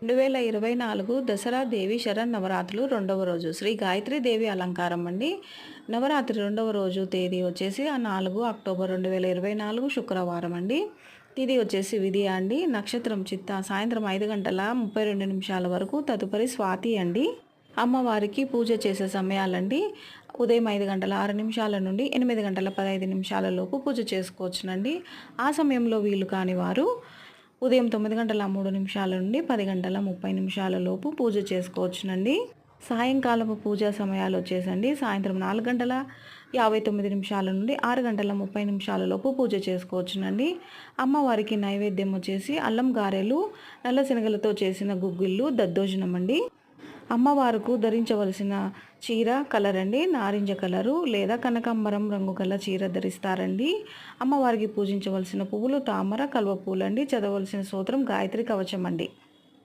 2024 దసరా దేవి శరన్నవరాత్రులు రెండవ రోజు శ్రీ గాయత్రి దేవి అలంకారం అండి. నవరాత్రి రెండవ రోజు తేదీ వచ్చేసి 4 అక్టోబర్ 2024 శుక్రవారం అండి. తిథి వచ్చేసి విధియ అండి. నక్షత్రం చిత్త. సాయంత్రం 5 గంటల 32 నిమిషాల వరకు. తదుపరి స్వాతి అండి. అమ్మవారికి పూజ చేసే సమయాలండి. ఉదయం 5 గంటల 6 నిమిషాల నుండి 8 గంటల 15 నిమిషాల లోపు పూజ చేసుకోవచ్చునండి. ఆ సమయంలో వీలు కాని వారు ఉదయం 9 గంటల 3 నిమిషాల నుండి 10 గంటల 30 నిమిషాల లోపు పూజ చేసుకోవచ్చునండి. సాయంకాలపు పూజా సమయాలు వచ్చేసండి సాయంత్రం 4 గంటల 59 నిమిషాల నుండి 6 గంటల 30 నిమిషాల లోపు పూజ చేసుకోవచ్చునండి. అమ్మవారికి నైవేద్యం వచ్చేసి అల్లం గారెలు, నల్ల శనగలతో చేసిన గుగ్గిళ్ళు, దద్దోజనం అండి. అమ్మవారికి ధరించవలసిన చీర కలర్ అండి నారింజ కలరు లేదా కనకాంబరం రంగు గల చీర ధరిస్తారండి. అమ్మవారికి పూజించవలసిన పువ్వులు తామర, కల్వ పూలండి. చదవలసిన స్తోత్రం గాయత్రి కవచం అండి.